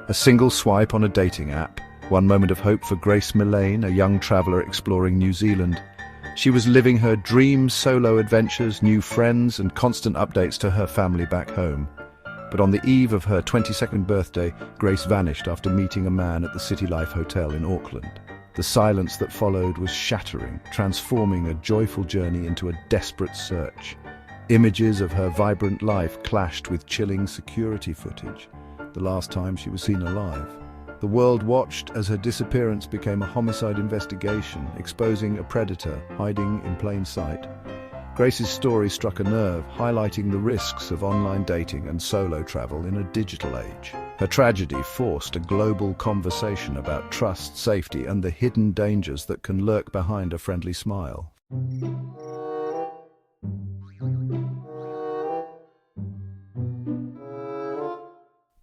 A single swipe on a dating app, one moment of hope for Grace Millane, a young traveller exploring New Zealand. She was living her dream solo adventures, new friends, and constant updates to her family back home. But on the eve of her 22nd birthday, Grace vanished after meeting a man at the City Life Hotel in Auckland. The silence that followed was shattering, transforming a joyful journey into a desperate search. Images of her vibrant life clashed with chilling security footage, the last time she was seen alive. The world watched as her disappearance became a homicide investigation, exposing a predator hiding in plain sight. Grace's story struck a nerve, highlighting the risks of online dating and solo travel in a digital age. Her tragedy forced a global conversation about trust, safety, and the hidden dangers that can lurk behind a friendly smile.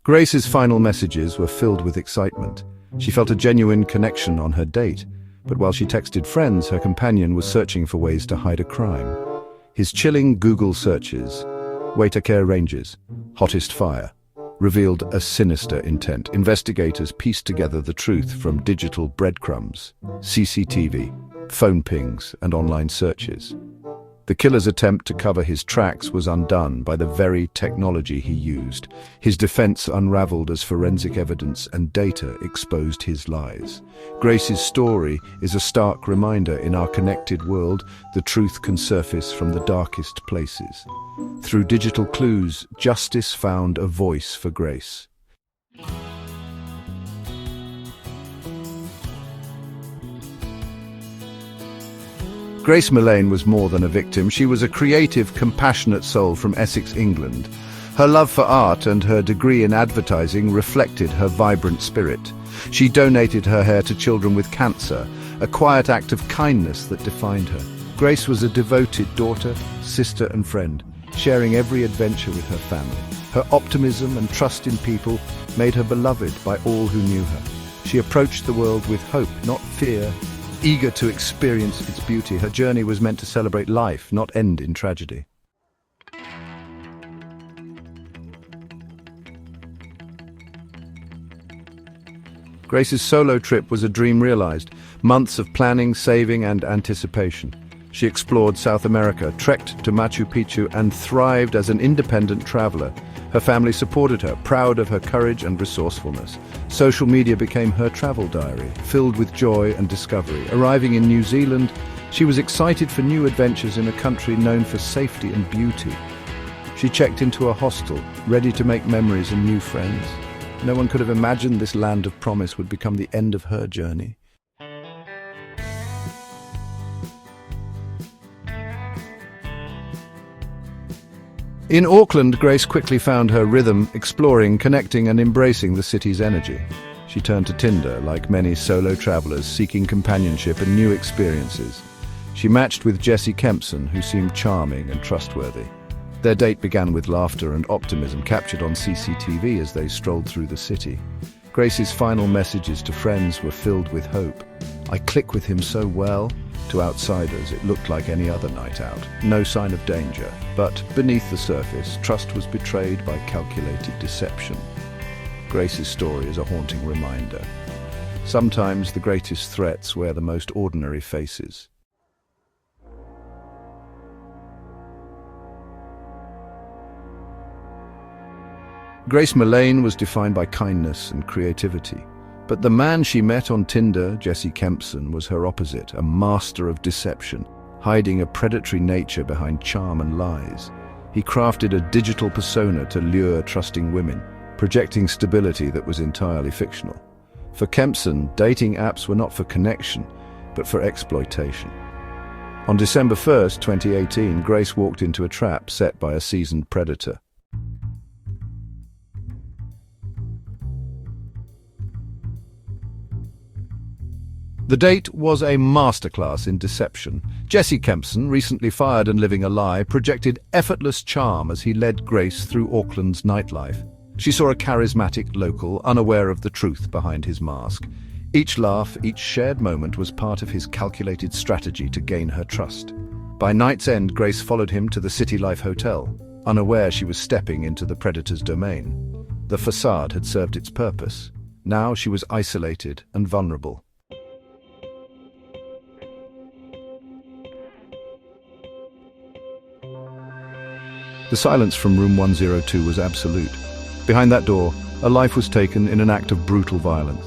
Grace's final messages were filled with excitement. She felt a genuine connection on her date, but while she texted friends, her companion was searching for ways to hide a crime. His chilling Google searches, waiter care ranges, hottest fire, revealed a sinister intent. Investigators pieced together the truth from digital breadcrumbs, CCTV, phone pings, and online searches. The killer's attempt to cover his tracks was undone by the very technology he used. His defense unraveled as forensic evidence and data exposed his lies. Grace's story is a stark reminder: in our connected world, the truth can surface from the darkest places. Through digital clues, justice found a voice for Grace. Grace Millane was more than a victim. She was a creative, compassionate soul from Essex, England. Her love for art and her degree in advertising reflected her vibrant spirit. She donated her hair to children with cancer, a quiet act of kindness that defined her. Grace was a devoted daughter, sister, and friend, sharing every adventure with her family. Her optimism and trust in people made her beloved by all who knew her. She approached the world with hope, not fear, eager to experience its beauty. Her journey was meant to celebrate life, not end in tragedy. Grace's solo trip was a dream realized. Months of planning, saving, and anticipation. She explored South America, trekked to Machu Picchu, and thrived as an independent traveler. Her family supported her, proud of her courage and resourcefulness. Social media became her travel diary, filled with joy and discovery. Arriving in New Zealand, she was excited for new adventures in a country known for safety and beauty. She checked into a hostel, ready to make memories and new friends. No one could have imagined this land of promise would become the end of her journey. In Auckland, Grace quickly found her rhythm, exploring, connecting, and embracing the city's energy. She turned to Tinder, like many solo travelers seeking companionship and new experiences. She matched with Kempson, who seemed charming and trustworthy. Their date began with laughter and optimism captured on CCTV as they strolled through the city. Grace's final messages to friends were filled with hope. "I click with him so well." To outsiders, it looked like any other night out. No sign of danger, but beneath the surface, trust was betrayed by calculated deception. Grace's story is a haunting reminder. Sometimes the greatest threats wear the most ordinary faces. Grace Millane was defined by kindness and creativity. But the man she met on Tinder, Kempson, was her opposite, a master of deception, hiding a predatory nature behind charm and lies. He crafted a digital persona to lure trusting women, projecting stability that was entirely fictional. For Kempson, dating apps were not for connection, but for exploitation. On December 1st, 2018, Grace walked into a trap set by a seasoned predator. The date was a masterclass in deception. Kempson, recently fired and living a lie, projected effortless charm as he led Grace through Auckland's nightlife. She saw a charismatic local, unaware of the truth behind his mask. Each laugh, each shared moment was part of his calculated strategy to gain her trust. By night's end, Grace followed him to the City Life Hotel, unaware she was stepping into the predator's domain. The facade had served its purpose. Now she was isolated and vulnerable. The silence from room 102 was absolute. Behind that door, a life was taken in an act of brutal violence.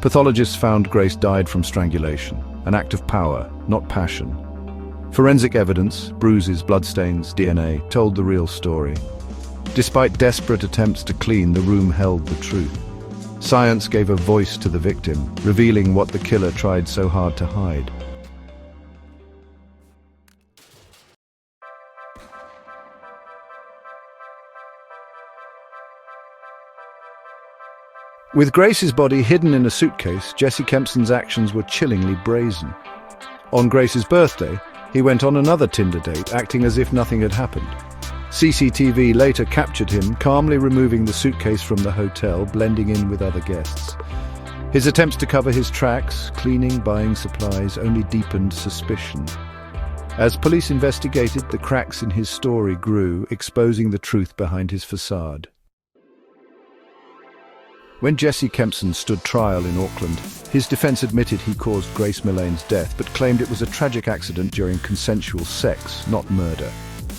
Pathologists found Grace died from strangulation, an act of power, not passion. Forensic evidence, bruises, bloodstains, DNA, told the real story. Despite desperate attempts to clean, the room held the truth. Science gave a voice to the victim, revealing what the killer tried so hard to hide. With Grace's body hidden in a suitcase, Jesse Kempson's actions were chillingly brazen. On Grace's birthday, he went on another Tinder date, acting as if nothing had happened. CCTV later captured him, calmly removing the suitcase from the hotel, blending in with other guests. His attempts to cover his tracks, cleaning, buying supplies, only deepened suspicion. As police investigated, the cracks in his story grew, exposing the truth behind his facade. When Jesse Kempson stood trial in Auckland, his defense admitted he caused Grace Millane's death, but claimed it was a tragic accident during consensual sex, not murder.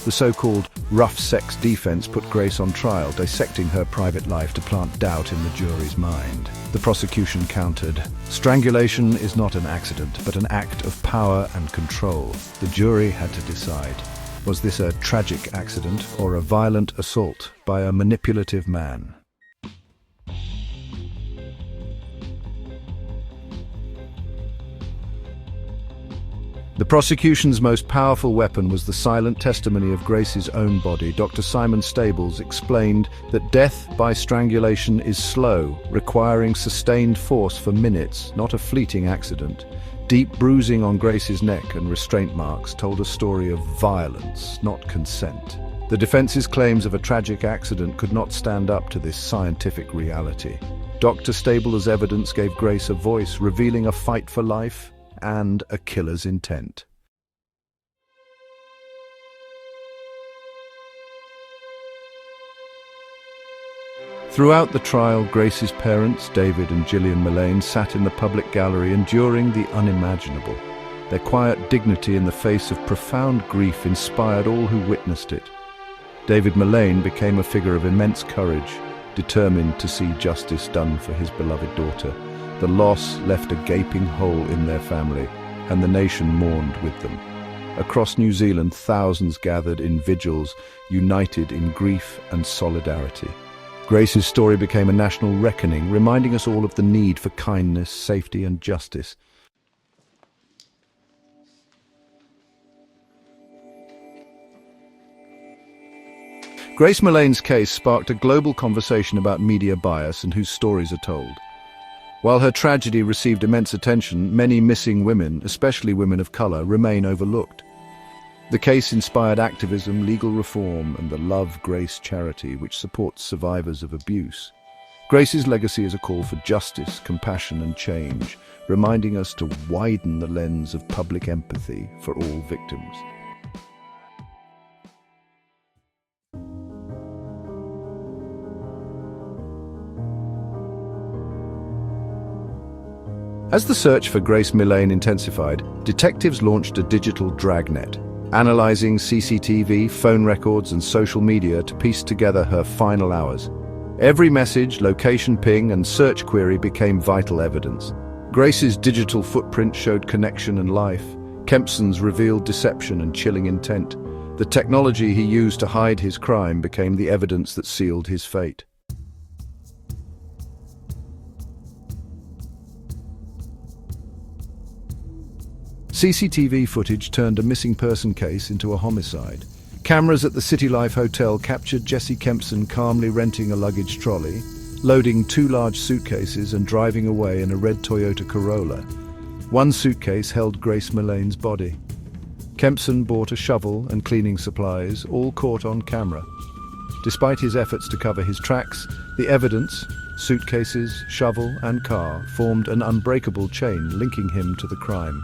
The so-called rough sex defense put Grace on trial, dissecting her private life to plant doubt in the jury's mind. The prosecution countered, "Strangulation is not an accident, but an act of power and control." The jury had to decide, was this a tragic accident or a violent assault by a manipulative man? The prosecution's most powerful weapon was the silent testimony of Grace's own body. Dr. Simon Stables explained that death by strangulation is slow, requiring sustained force for minutes, not a fleeting accident. Deep bruising on Grace's neck and restraint marks told a story of violence, not consent. The defense's claims of a tragic accident could not stand up to this scientific reality. Dr. Stables' evidence gave Grace a voice, revealing a fight for life and a killer's intent. Throughout the trial, Grace's parents, David and Gillian Millane, sat in the public gallery enduring the unimaginable. Their quiet dignity in the face of profound grief inspired all who witnessed it. David Millane became a figure of immense courage, determined to see justice done for his beloved daughter. The loss left a gaping hole in their family, and the nation mourned with them. Across New Zealand, thousands gathered in vigils, united in grief and solidarity. Grace's story became a national reckoning, reminding us all of the need for kindness, safety and justice. Grace Millane's case sparked a global conversation about media bias and whose stories are told. While her tragedy received immense attention, many missing women, especially women of colour, remain overlooked. The case inspired activism, legal reform, and the Love Grace charity, which supports survivors of abuse. Grace's legacy is a call for justice, compassion, and change, reminding us to widen the lens of public empathy for all victims. As the search for Grace Millane intensified, detectives launched a digital dragnet, analyzing CCTV, phone records, and social media to piece together her final hours. Every message, location ping, and search query became vital evidence. Grace's digital footprint showed connection and life. Kempson's revealed deception and chilling intent. The technology he used to hide his crime became the evidence that sealed his fate. CCTV footage turned a missing person case into a homicide. Cameras at the City Life Hotel captured Jesse Kempson calmly renting a luggage trolley, loading 2 large suitcases and driving away in a red Toyota Corolla. One suitcase held Grace Millane's body. Kempson bought a shovel and cleaning supplies, all caught on camera. Despite his efforts to cover his tracks, the evidence, suitcases, shovel and car, formed an unbreakable chain linking him to the crime.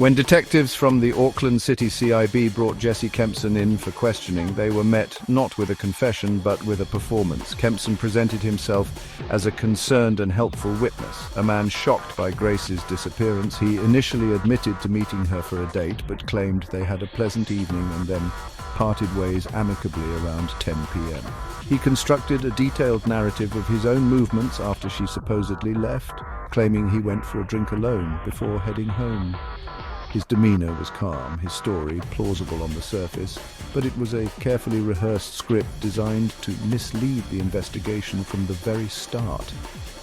When detectives from the Auckland City CIB brought Jesse Kempson in for questioning, they were met not with a confession but with a performance. Kempson presented himself as a concerned and helpful witness, a man shocked by Grace's disappearance. He initially admitted to meeting her for a date but claimed they had a pleasant evening and then parted ways amicably around 10 p.m. He constructed a detailed narrative of his own movements after she supposedly left, claiming he went for a drink alone before heading home. His demeanor was calm, his story plausible on the surface, but it was a carefully rehearsed script designed to mislead the investigation from the very start.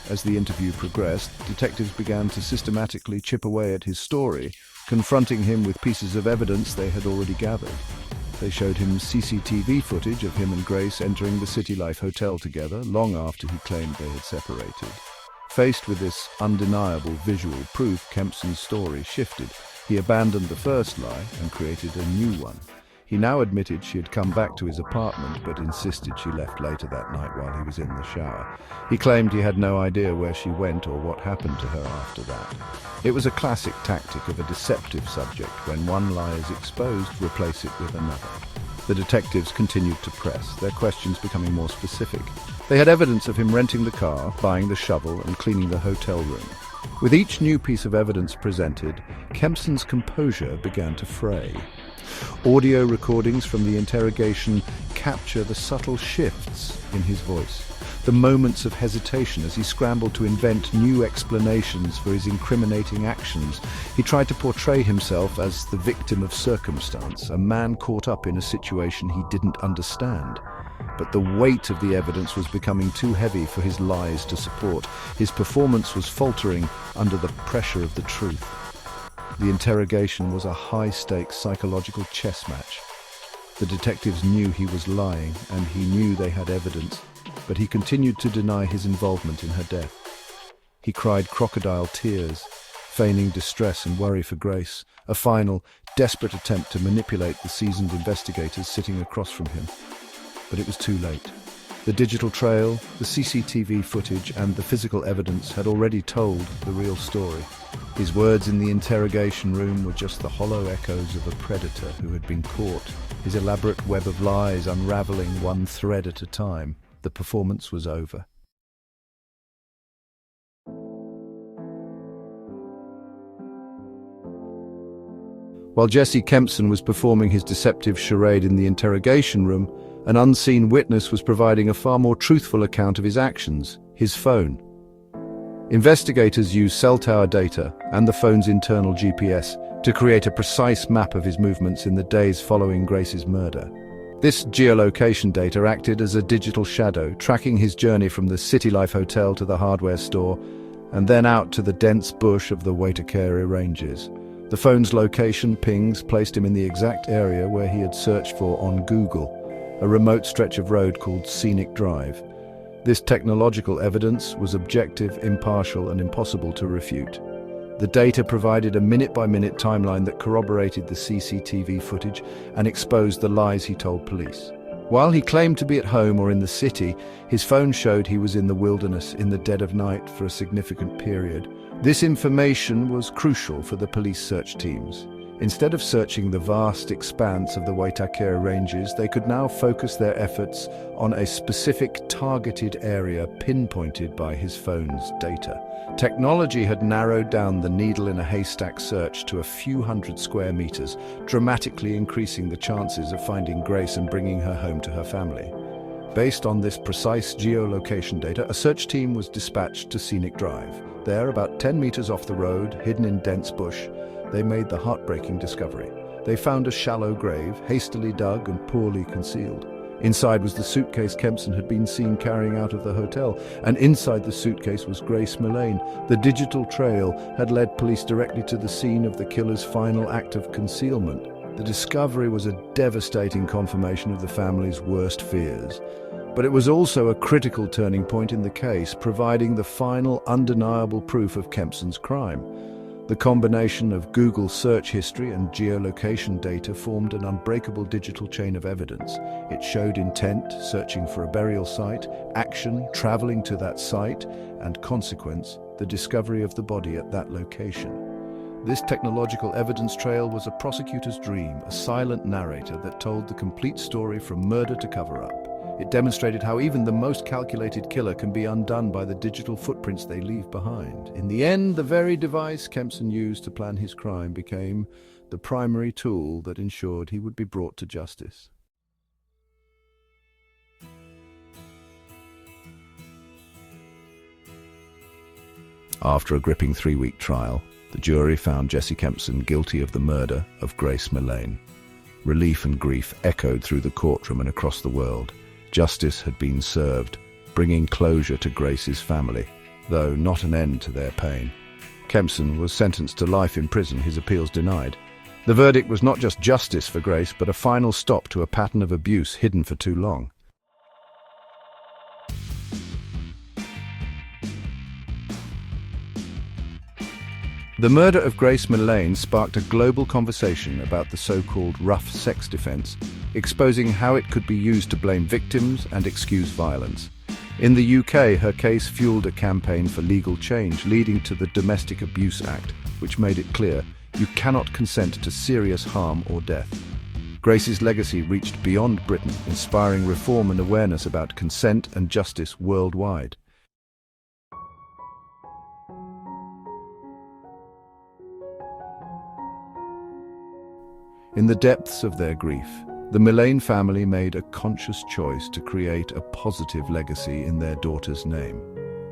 As the interview progressed, detectives began to systematically chip away at his story, confronting him with pieces of evidence they had already gathered. They showed him CCTV footage of him and Grace entering the City Life Hotel together, long after he claimed they had separated. Faced with this undeniable visual proof, Kempson's story shifted. He abandoned the first lie and created a new one. He now admitted she had come back to his apartment but insisted she left later that night while he was in the shower. He claimed he had no idea where she went or what happened to her after that. It was a classic tactic of a deceptive subject. When one lie is exposed, replace it with another. The detectives continued to press, their questions becoming more specific. They had evidence of him renting the car, buying the shovel, and cleaning the hotel room. With each new piece of evidence presented, Kempson's composure began to fray. Audio recordings from the interrogation capture the subtle shifts in his voice, the moments of hesitation as he scrambled to invent new explanations for his incriminating actions. He tried to portray himself as the victim of circumstance, a man caught up in a situation he didn't understand. But the weight of the evidence was becoming too heavy for his lies to support. His performance was faltering under the pressure of the truth. The interrogation was a high-stakes psychological chess match. The detectives knew he was lying, and he knew they had evidence, but he continued to deny his involvement in her death. He cried crocodile tears, feigning distress and worry for Grace, a final, desperate attempt to manipulate the seasoned investigators sitting across from him. But it was too late. The digital trail, the CCTV footage, and the physical evidence had already told the real story. His words in the interrogation room were just the hollow echoes of a predator who had been caught, his elaborate web of lies unraveling one thread at a time. The performance was over. While Jesse Kempson was performing his deceptive charade in the interrogation room, an unseen witness was providing a far more truthful account of his actions, his phone. Investigators used cell tower data and the phone's internal GPS to create a precise map of his movements in the days following Grace's murder. This geolocation data acted as a digital shadow, tracking his journey from the City Life Hotel to the hardware store, and then out to the dense bush of the Waitakere Ranges. The phone's location pings placed him in the exact area where he had searched for on Google, a remote stretch of road called Scenic Drive. This technological evidence was objective, impartial, and impossible to refute. The data provided a minute-by-minute timeline that corroborated the CCTV footage and exposed the lies he told police. While he claimed to be at home or in the city, his phone showed he was in the wilderness in the dead of night for a significant period. This information was crucial for the police search teams. Instead of searching the vast expanse of the Waitakere Ranges, they could now focus their efforts on a specific targeted area pinpointed by his phone's data. Technology had narrowed down the needle in a haystack search to a few hundred square meters, dramatically increasing the chances of finding Grace and bringing her home to her family. Based on this precise geolocation data, a search team was dispatched to Scenic Drive. There, about 10 meters off the road, hidden in dense bush, they made the heartbreaking discovery. They found a shallow grave, hastily dug and poorly concealed. Inside was the suitcase Kempson had been seen carrying out of the hotel, and inside the suitcase was Grace Millane. The digital trail had led police directly to the scene of the killer's final act of concealment. The discovery was a devastating confirmation of the family's worst fears. But it was also a critical turning point in the case, providing the final undeniable proof of Kempson's crime. The combination of Google search history and geolocation data formed an unbreakable digital chain of evidence. It showed intent, searching for a burial site, action, traveling to that site, and consequence, the discovery of the body at that location. This technological evidence trail was a prosecutor's dream, a silent narrator that told the complete story from murder to cover-up. It demonstrated how even the most calculated killer can be undone by the digital footprints they leave behind. In the end, the very device Kempson used to plan his crime became the primary tool that ensured he would be brought to justice. After a gripping 3-week trial, the jury found Jesse Kempson guilty of the murder of Grace Millane. Relief and grief echoed through the courtroom and across the world. Justice had been served, bringing closure to Grace's family, though not an end to their pain. Kempson was sentenced to life in prison, his appeals denied. The verdict was not just justice for Grace, but a final stop to a pattern of abuse hidden for too long. The murder of Grace Millane sparked a global conversation about the so-called rough sex defense, exposing how it could be used to blame victims and excuse violence. In the UK, her case fueled a campaign for legal change, leading to the Domestic Abuse Act, which made it clear you cannot consent to serious harm or death. Grace's legacy reached beyond Britain, inspiring reform and awareness about consent and justice worldwide. In the depths of their grief, the Millane family made a conscious choice to create a positive legacy in their daughter's name.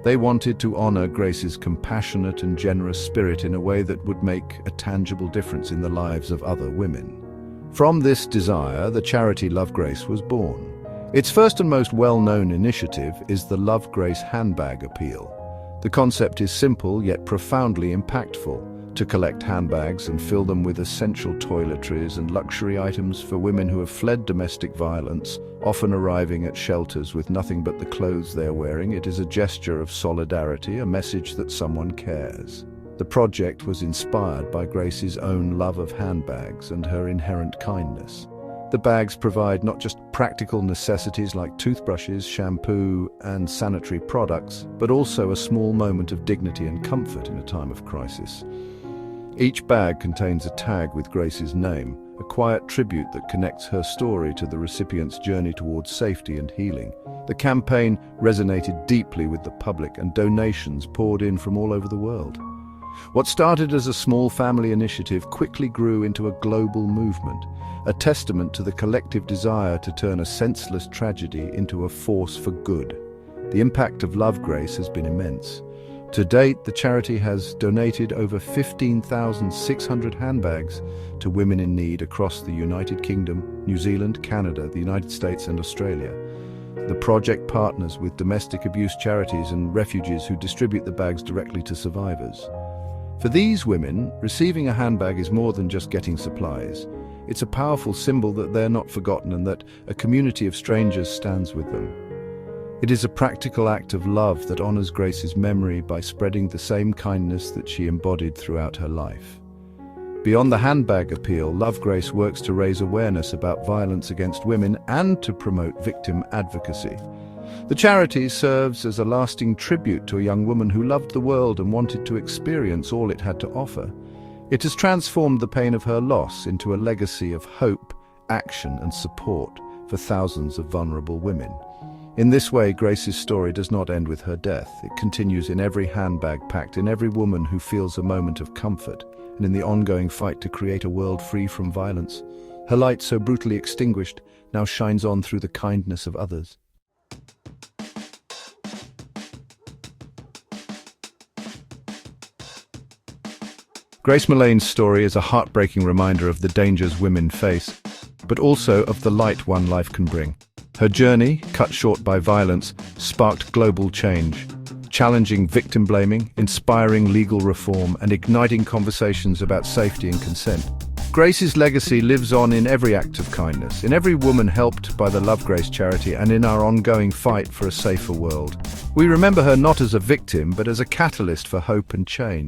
They wanted to honor Grace's compassionate and generous spirit in a way that would make a tangible difference in the lives of other women. From this desire, the charity Love Grace was born. Its first and most well-known initiative is the Love Grace handbag appeal. The concept is simple yet profoundly impactful: to collect handbags and fill them with essential toiletries and luxury items for women who have fled domestic violence, often arriving at shelters with nothing but the clothes they are wearing. It is a gesture of solidarity, a message that someone cares. The project was inspired by Grace's own love of handbags and her inherent kindness. The bags provide not just practical necessities like toothbrushes, shampoo, and sanitary products, but also a small moment of dignity and comfort in a time of crisis. Each bag contains a tag with Grace's name, a quiet tribute that connects her story to the recipient's journey towards safety and healing. The campaign resonated deeply with the public, and donations poured in from all over the world. What started as a small family initiative quickly grew into a global movement, a testament to the collective desire to turn a senseless tragedy into a force for good. The impact of Love Grace has been immense. To date, the charity has donated over 15,600 handbags to women in need across the United Kingdom, New Zealand, Canada, the United States, and Australia. The project partners with domestic abuse charities and refugees who distribute the bags directly to survivors. For these women, receiving a handbag is more than just getting supplies. It's a powerful symbol that they're not forgotten and that a community of strangers stands with them. It is a practical act of love that honors Grace's memory by spreading the same kindness that she embodied throughout her life. Beyond the handbag appeal, Love Grace works to raise awareness about violence against women and to promote victim advocacy. The charity serves as a lasting tribute to a young woman who loved the world and wanted to experience all it had to offer. It has transformed the pain of her loss into a legacy of hope, action, and support for thousands of vulnerable women. In this way, Grace's story does not end with her death. It continues in every handbag packed, in every woman who feels a moment of comfort, and in the ongoing fight to create a world free from violence. Her light, so brutally extinguished, now shines on through the kindness of others. Grace Millane's story is a heartbreaking reminder of the dangers women face, but also of the light one life can bring. Her journey, cut short by violence, sparked global change, challenging victim blaming, inspiring legal reform, and igniting conversations about safety and consent. Grace's legacy lives on in every act of kindness, in every woman helped by the Love Grace charity, and in our ongoing fight for a safer world. We remember her not as a victim, but as a catalyst for hope and change.